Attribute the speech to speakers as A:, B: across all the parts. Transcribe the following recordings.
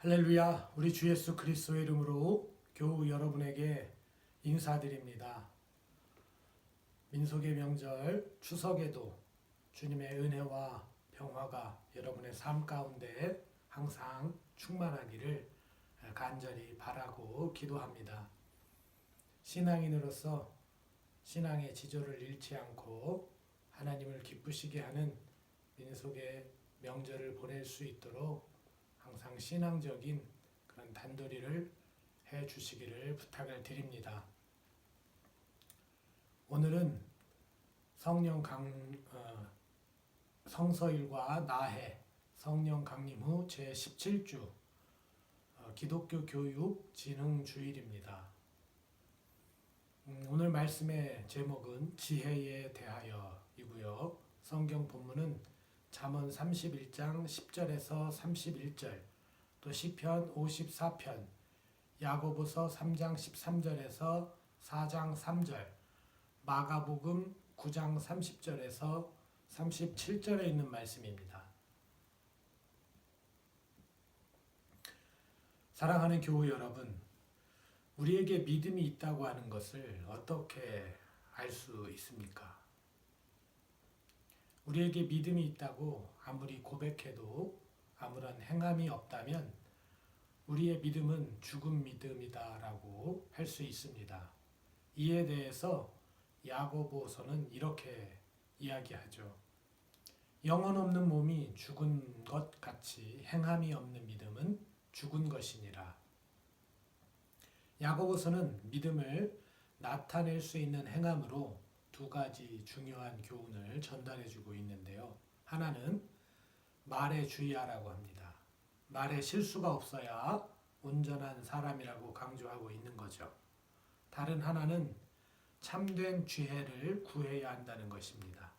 A: 할렐루야, 우리 주 예수 그리스도의 이름으로 교우 여러분에게 인사드립니다. 민속의 명절 추석에도 주님의 은혜와 평화가 여러분의 삶 가운데 항상 충만하기를 간절히 바라고 기도합니다. 신앙인으로서 신앙의 지조를 잃지 않고 하나님을 기쁘시게 하는 민속의 명절을 보낼 수 있도록 항상 신앙적인 그런 단도리를 해 주시기를 부탁을 드립니다. 오늘은 성서일과 나해 성령 강림 후 제17주 기독교 교육 진흥 주일입니다. 오늘 말씀의 제목은 지혜에 대하여이고요. 성경 본문은 잠언 31장 10절에서 31절, 또 시편 54편, 야고보서 3장 13절에서 4장 3절, 마가복음 9장 30절에서 37절에 있는 말씀입니다. 사랑하는 교우 여러분, 우리에게 믿음이 있다고 하는 것을 어떻게 알 수 있습니까? 우리에게 믿음이 있다고 아무리 고백해도 아무런 행함이 없다면 우리의 믿음은 죽은 믿음이다라고 할 수 있습니다. 이에 대해서 야고보서는 이렇게 이야기하죠. 영혼 없는 몸이 죽은 것 같이 행함이 없는 믿음은 죽은 것이니라. 야고보서는 믿음을 나타낼 수 있는 행함으로 두 가지 중요한 교훈을 전달해주고 있는데요. 하나는 말에 주의하라고 합니다. 말에 실수가 없어야 온전한 사람이라고 강조하고 있는 거죠. 다른 하나는 참된 지혜를 구해야 한다는 것입니다.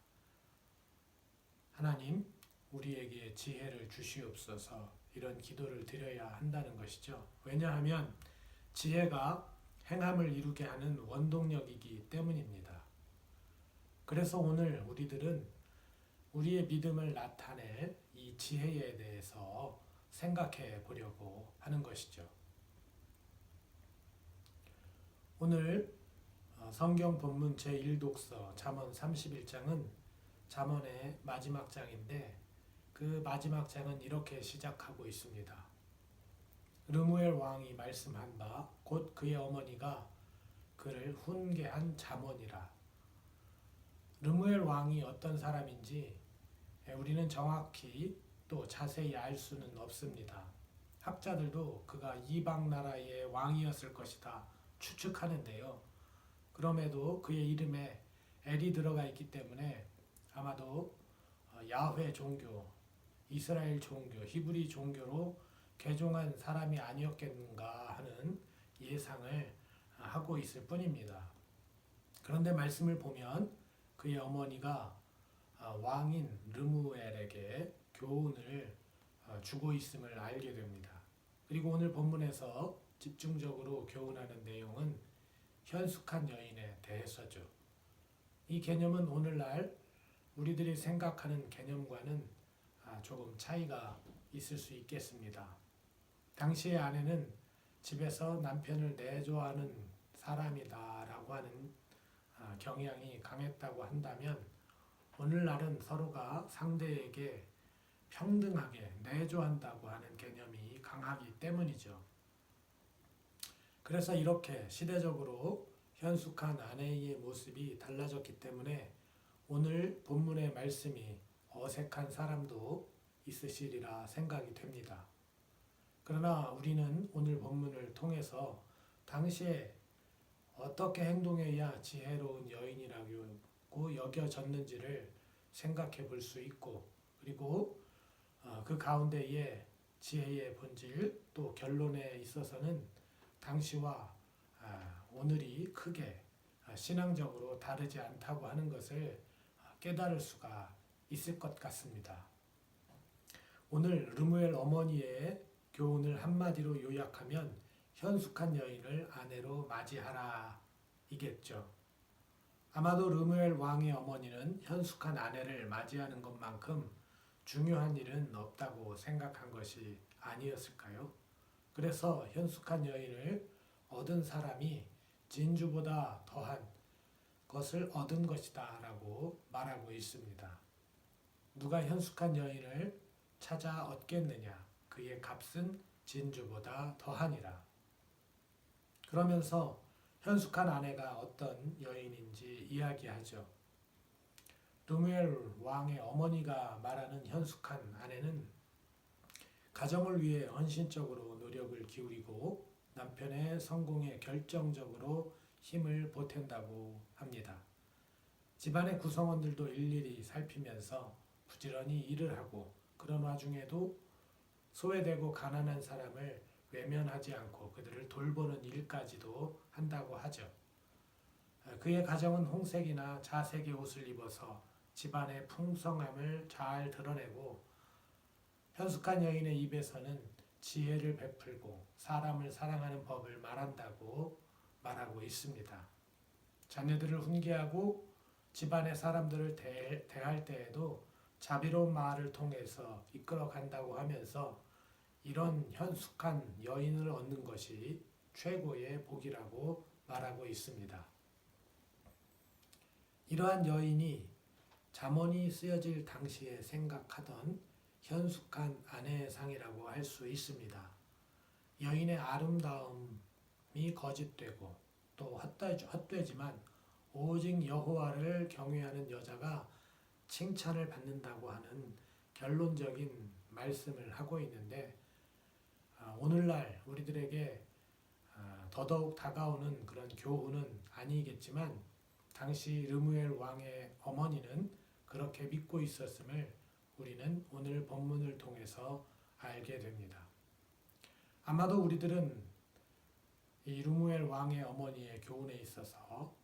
A: 하나님, 우리에게 지혜를 주시옵소서 이런 기도를 드려야 한다는 것이죠. 왜냐하면 지혜가 행함을 이루게 하는 원동력이기 때문입니다. 그래서 오늘 우리들은 우리의 믿음을 나타낼 이 지혜에 대해서 생각해 보려고 하는 것이죠. 오늘 성경 본문 제1독서 잠언 31장은 잠언의 마지막 장인데 그 마지막 장은 이렇게 시작하고 있습니다. 르무엘 왕이 말씀한 바 곧 그의 어머니가 그를 훈계한 잠언이라. 르무엘 왕이 어떤 사람인지 우리는 정확히 또 자세히 알 수는 없습니다. 학자들도 그가 이방 나라의 왕이었을 것이다 추측하는데요. 그럼에도 그의 이름에 엘이 들어가 있기 때문에 아마도 야훼 종교, 이스라엘 종교, 히브리 종교로 개종한 사람이 아니었겠는가 하는 예상을 하고 있을 뿐입니다. 그런데 말씀을 보면 그의 어머니가 왕인 르무엘에게 교훈을 주고 있음을 알게 됩니다. 그리고 오늘 본문에서 집중적으로 교훈하는 내용은 현숙한 여인에 대해서죠. 이 개념은 오늘날 우리들이 생각하는 개념과는 조금 차이가 있을 수 있겠습니다. 당시의 아내는 집에서 남편을 내조하는 사람이다라고 하는 경향이 강했다고 한다면 오늘날은 서로가 상대에게 평등하게 내조한다고 하는 개념이 강하기 때문이죠. 그래서 이렇게 시대적으로 현숙한 아내의 모습이 달라졌기 때문에 오늘 본문의 말씀이 어색한 사람도 있으시리라 생각이 됩니다. 그러나 우리는 오늘 본문을 통해서 당시에 어떻게 행동해야 지혜로운 여인이라고 여겨졌는지를 생각해 볼 수 있고, 그리고 그 가운데에 지혜의 본질 또 결론에 있어서는 당시와 오늘이 크게 신앙적으로 다르지 않다고 하는 것을 깨달을 수가 있을 것 같습니다. 오늘 르무엘 어머니의 교훈을 한마디로 요약하면 현숙한 여인을 아내로 맞이하라 이겠죠. 아마도 르무엘 왕의 어머니는 현숙한 아내를 맞이하는 것만큼 중요한 일은 없다고 생각한 것이 아니었을까요? 그래서 현숙한 여인을 얻은 사람이 진주보다 더한 것을 얻은 것이다 라고 말하고 있습니다. 누가 현숙한 여인을 찾아 얻겠느냐? 그의 값은 진주보다 더하니라. 그러면서 현숙한 아내가 어떤 여인인지 이야기하죠. 르무엘 왕의 어머니가 말하는 현숙한 아내는 가정을 위해 헌신적으로 노력을 기울이고 남편의 성공에 결정적으로 힘을 보탠다고 합니다. 집안의 구성원들도 일일이 살피면서 부지런히 일을 하고 그런 와중에도 소외되고 가난한 사람을 외면하지 않고 그들을 돌보는 일까지도 한다고 하죠. 그의 가정은 홍색이나 자색의 옷을 입어서 집안의 풍성함을 잘 드러내고 현숙한 여인의 입에서는 지혜를 베풀고 사람을 사랑하는 법을 말한다고 말하고 있습니다. 자녀들을 훈계하고 집안의 사람들을 대할 때에도 자비로운 말을 통해서 이끌어 간다고 하면서 이런 현숙한 여인을 얻는 것이 최고의 복이라고 말하고 있습니다. 이러한 여인이 잠언이 쓰여질 당시에 생각하던 현숙한 아내의 상이라고 할 수 있습니다. 여인의 아름다움이 거짓되고 또 헛되지만 오직 여호와를 경외하는 여자가 칭찬을 받는다고 하는 결론적인 말씀을 하고 있는데 오늘날 우리들에게 더더욱 다가오는 그런 교훈은 아니겠지만 당시 르무엘 왕의 어머니는 그렇게 믿고 있었음을 우리는 오늘 본문을 통해서 알게 됩니다. 아마도 우리들은 이 르무엘 왕의 어머니의 교훈에 있어서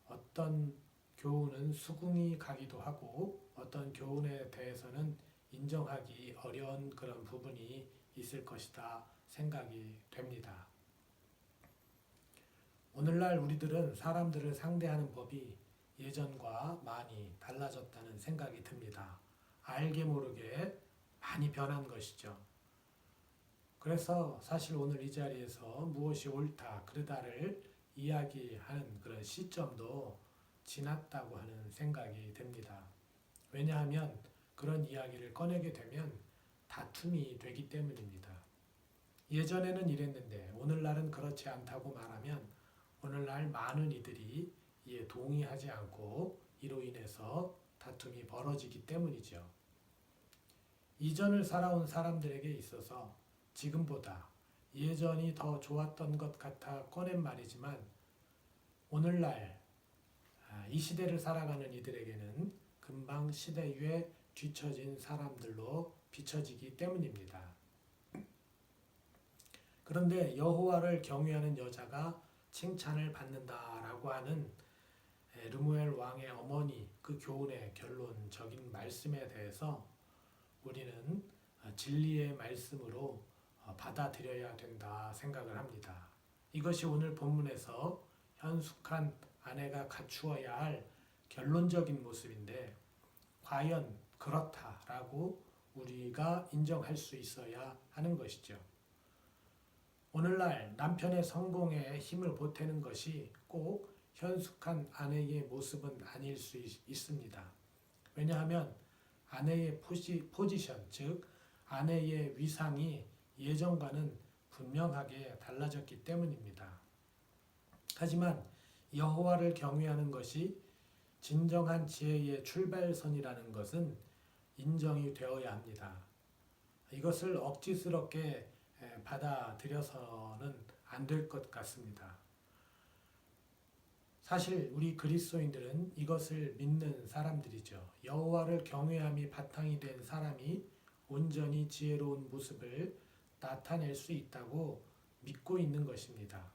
A: 어떤 교훈은 수긍이 가기도 하고 어떤 교훈에 대해서는 인정하기 어려운 그런 부분이 있을 것이다 생각이 됩니다. 오늘날 우리들은 사람들을 상대하는 법이 예전과 많이 달라졌다는 생각이 듭니다. 알게 모르게 많이 변한 것이죠. 그래서 사실 오늘 이 자리에서 무엇이 옳다, 그르다를 이야기하는 그런 시점도 지났다고 하는 생각이 듭니다. 왜냐하면 그런 이야기를 꺼내게 되면 다툼이 되기 때문입니다. 예전에는 이랬는데 오늘날은 그렇지 않다고 말하면 오늘날 많은 이들이 이에 동의하지 않고 이로 인해서 다툼이 벌어지기 때문이죠. 이전을 살아온 사람들에게 있어서 지금보다 예전이 더 좋았던 것 같아 꺼낸 말이지만 오늘날 이 시대를 살아가는 이들에게는 금방 시대 위에 뒤처진 사람들로 비춰지기 때문입니다. 그런데 여호와를 경외하는 여자가 칭찬을 받는다라고 하는 르무엘 왕의 어머니 그 교훈의 결론적인 말씀에 대해서 우리는 진리의 말씀으로 받아들여야 된다 생각을 합니다. 이것이 오늘 본문에서 현숙한 아내가 갖추어야 할 결론적인 모습인데 과연 그렇다라고 우리가 인정할 수 있어야 하는 것이죠. 오늘날 남편의 성공에 힘을 보태는 것이 꼭 현숙한 아내의 모습은 아닐 수 있습니다. 왜냐하면 아내의 포지션, 즉 아내의 위상이 예전과는 분명하게 달라졌기 때문입니다. 하지만 여호와를 경외하는 것이 진정한 지혜의 출발선이라는 것은 인정이 되어야 합니다. 이것을 억지스럽게 받아들여서는 안 될 것 같습니다. 사실 우리 그리스도인들은 이것을 믿는 사람들이죠. 여호와를 경외함이 바탕이 된 사람이 온전히 지혜로운 모습을 나타낼 수 있다고 믿고 있는 것입니다.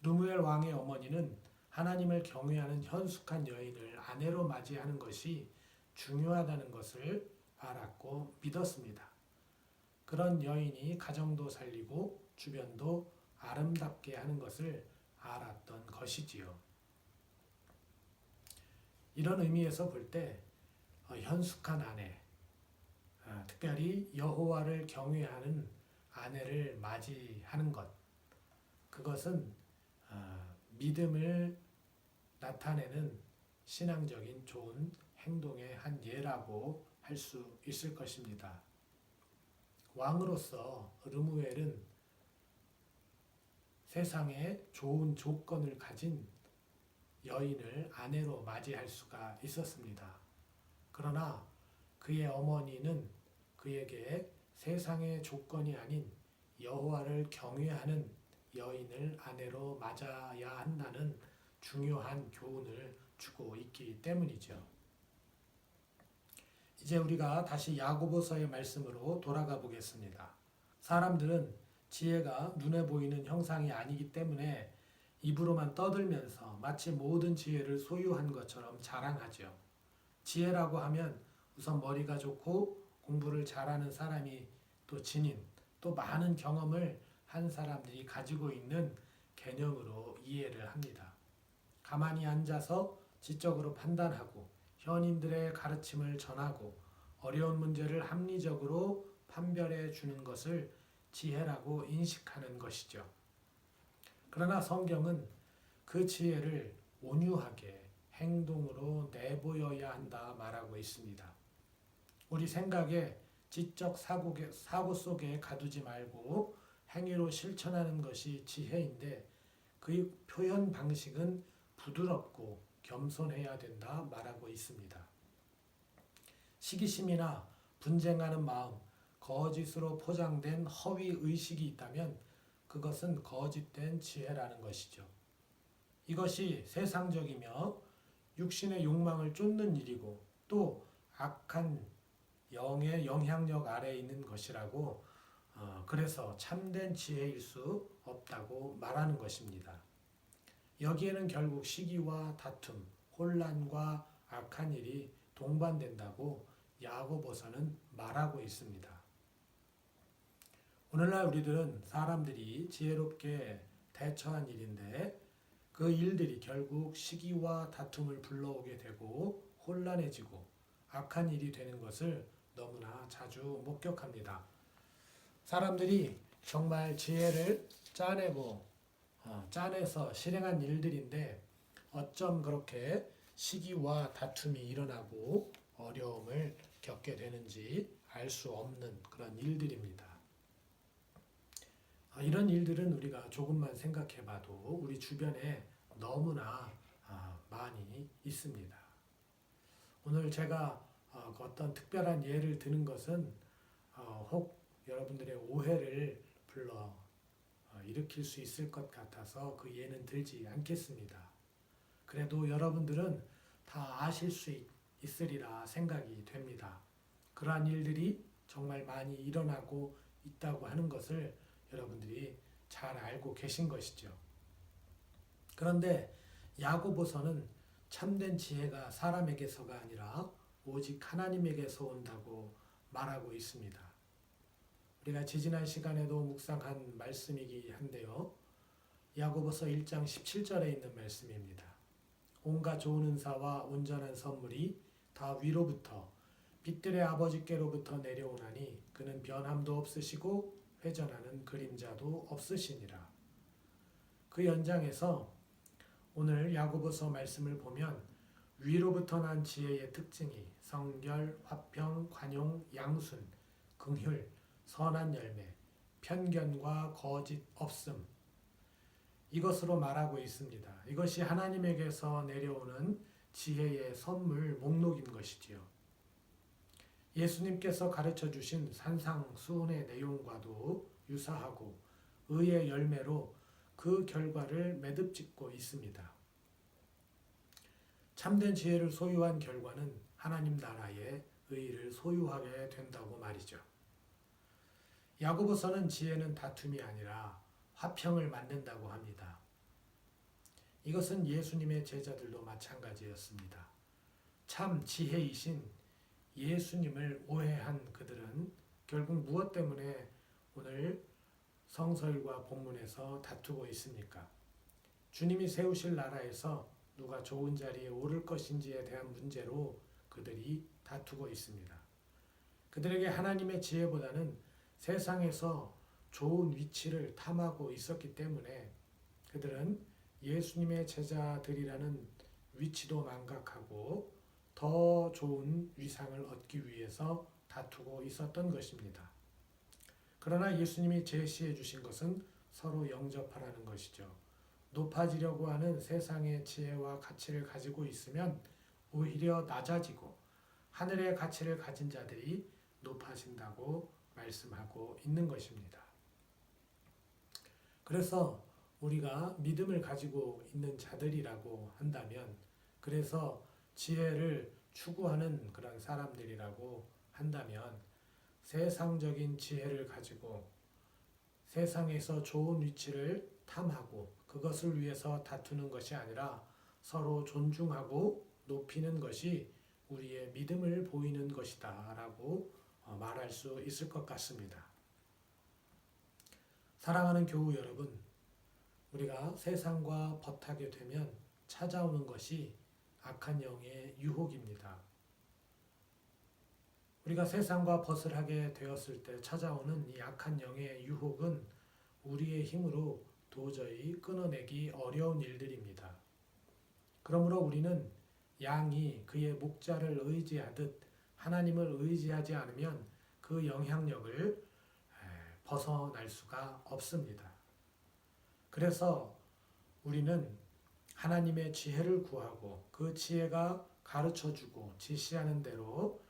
A: 르무엘 왕의 어머니는 하나님을 경외하는 현숙한 여인을 아내로 맞이하는 것이 중요하다는 것을 알았고 믿었습니다. 그런 여인이 가정도 살리고 주변도 아름답게 하는 것을 알았던 것이지요. 이런 의미에서 볼 때 현숙한 아내, 특별히 여호와를 경외하는 아내를 맞이하는 것, 그것은 믿음을 나타내는 신앙적인 좋은 행동의 한 예라고 할 수 있을 것입니다. 왕으로서 르무엘은 세상에 좋은 조건을 가진 여인을 아내로 맞이할 수가 있었습니다. 그러나 그의 어머니는 그에게 세상의 조건이 아닌 여호와를 경외하는 여인을 아내로 맞아야 한다는 중요한 교훈을 주고 있기 때문이죠. 이제 우리가 다시 야고보서의 말씀으로 돌아가 보겠습니다. 사람들은 지혜가 눈에 보이는 형상이 아니기 때문에 입으로만 떠들면서 마치 모든 지혜를 소유한 것처럼 자랑하죠. 지혜라고 하면 우선 머리가 좋고 공부를 잘하는 사람이 또 지닌 또 많은 경험을 한 사람들이 가지고 있는 개념으로 이해를 합니다. 가만히 앉아서 지적으로 판단하고 현인들의 가르침을 전하고 어려운 문제를 합리적으로 판별해 주는 것을 지혜라고 인식하는 것이죠. 그러나 성경은 그 지혜를 온유하게 행동으로 내보여야 한다 말하고 있습니다. 우리 생각에 지적 사고 속에 가두지 말고 행위로 실천하는 것이 지혜인데 그 표현 방식은 부드럽고 겸손해야 된다 말하고 있습니다. 시기심이나 분쟁하는 마음, 거짓으로 포장된 허위 의식이 있다면 그것은 거짓된 지혜라는 것이죠. 이것이 세상적이며 육신의 욕망을 쫓는 일이고 또 악한 영의 영향력 아래에 있는 것이라고 그래서 참된 지혜일 수 없다고 말하는 것입니다. 여기에는 결국 시기와 다툼, 혼란과 악한 일이 동반된다고 야고보서는 말하고 있습니다. 오늘날 우리들은 사람들이 지혜롭게 대처한 일인데 그 일들이 결국 시기와 다툼을 불러오게 되고 혼란해지고 악한 일이 되는 것을 너무나 자주 목격합니다. 사람들이 정말 지혜를 짜내서 실행한 일들인데 어쩜 그렇게 시기와 다툼이 일어나고 어려움을 겪게 되는지 알 수 없는 그런 일들입니다. 이런 일들은 우리가 조금만 생각해 봐도 우리 주변에 너무나 많이 있습니다. 오늘 제가 어떤 특별한 예를 드는 것은 혹 여러분들의 오해를 불러 일으킬 수 있을 것 같아서 그 예는 들지 않겠습니다. 그래도 여러분들은 다 아실 수 있으리라 생각이 됩니다. 그러한 일들이 정말 많이 일어나고 있다고 하는 것을 여러분들이 잘 알고 계신 것이죠. 그런데 야고보서는 참된 지혜가 사람에게서가 아니라 오직 하나님에게서 온다고 말하고 있습니다. 우리가 지지난 시간에도 묵상한 말씀이기 한데요. 야고보서 1장 17절에 있는 말씀입니다. 온갖 좋은 은사와 온전한 선물이 다 위로부터 빛들의 아버지께로부터 내려오나니 그는 변함도 없으시고 회전하는 그림자도 없으시니라. 그 연장에서 오늘 야고보서 말씀을 보면 위로부터 난 지혜의 특징이 성결, 화평, 관용, 양순, 긍휼, 선한 열매, 편견과 거짓 없음 이것으로 말하고 있습니다. 이것이 하나님에게서 내려오는 지혜의 선물 목록인 것이지요. 예수님께서 가르쳐 주신 산상수훈의 내용과도 유사하고 의의 열매로 그 결과를 매듭짓고 있습니다. 참된 지혜를 소유한 결과는 하나님 나라의 의를 소유하게 된다고 말이죠. 야고보서는 지혜는 다툼이 아니라 화평을 만든다고 합니다. 이것은 예수님의 제자들도 마찬가지였습니다. 참 지혜이신 예수님을 오해한 그들은 결국 무엇 때문에 오늘 성서일과 본문에서 다투고 있습니까? 주님이 세우실 나라에서 누가 좋은 자리에 오를 것인지에 대한 문제로 그들이 다투고 있습니다. 그들에게 하나님의 지혜보다는 세상에서 좋은 위치를 탐하고 있었기 때문에 그들은 예수님의 제자들이라는 위치도 망각하고 더 좋은 위상을 얻기 위해서 다투고 있었던 것입니다. 그러나 예수님이 제시해 주신 것은 서로 영접하라는 것이죠. 높아지려고 하는 세상의 지혜와 가치를 가지고 있으면 오히려 낮아지고 하늘의 가치를 가진 자들이 높아진다고 말씀하고 있는 것입니다. 그래서 우리가 믿음을 가지고 있는 자들이라고 한다면, 그래서 지혜를 추구하는 그런 사람들이라고 한다면, 세상적인 지혜를 가지고 세상에서 좋은 위치를 탐하고 그것을 위해서 다투는 것이 아니라 서로 존중하고 높이는 것이 우리의 믿음을 보이는 것이다 라고 말할 수 있을 것 같습니다. 사랑하는 교우 여러분, 우리가 세상과 벗하게 되면 찾아오는 것이 악한 영의 유혹입니다. 우리가 세상과 벗을 하게 되었을 때 찾아오는 이 악한 영의 유혹은 우리의 힘으로 도저히 끊어내기 어려운 일들입니다. 그러므로 우리는 양이 그의 목자를 의지하듯 하나님을 의지하지 않으면 그 영향력을 벗어날 수가 없습니다. 그래서 우리는 하나님의 지혜를 구하고 그 지혜가 가르쳐주고 지시하는 대로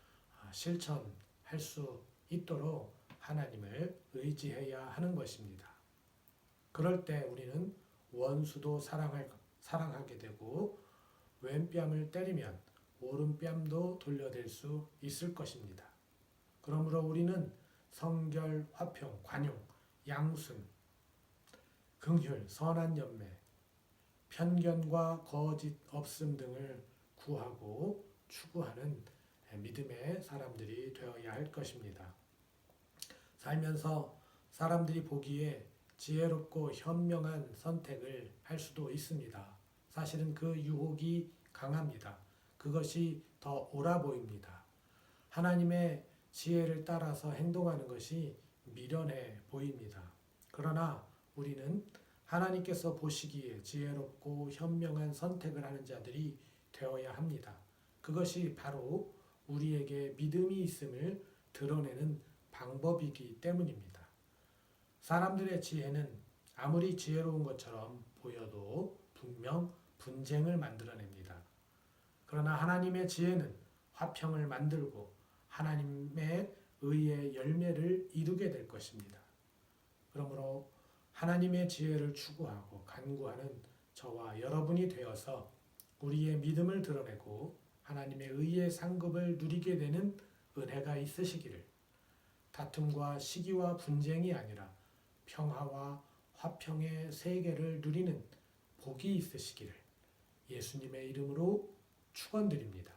A: 실천할 수 있도록 하나님을 의지해야 하는 것입니다. 그럴 때 우리는 원수도 사랑하게 되고 왼뺨을 때리면 오른뺨도 돌려댈 수 있을 것입니다. 그러므로 우리는 성결, 화평, 관용, 양순, 긍휼, 선한 연매, 편견과 거짓 없음 등을 구하고 추구하는 믿음의 사람들이 되어야 할 것입니다. 살면서 사람들이 보기에 지혜롭고 현명한 선택을 할 수도 있습니다. 사실은 그 유혹이 강합니다. 그것이 더 옳아 보입니다. 하나님의 지혜를 따라서 행동하는 것이 미련해 보입니다. 그러나 우리는 하나님께서 보시기에 지혜롭고 현명한 선택을 하는 자들이 되어야 합니다. 그것이 바로 우리에게 믿음이 있음을 드러내는 방법이기 때문입니다. 사람들의 지혜는 아무리 지혜로운 것처럼 보여도 분명 분쟁을 만들어냅니다. 그러나 하나님의 지혜는 화평을 만들고 하나님의 의의 열매를 이루게 될 것입니다. 그러므로 하나님의 지혜를 추구하고 간구하는 저와 여러분이 되어서 우리의 믿음을 드러내고 하나님의 의의 상급을 누리게 되는 은혜가 있으시기를, 다툼과 시기와 분쟁이 아니라 평화와 화평의 세계를 누리는 복이 있으시기를 예수님의 이름으로 축원드립니다.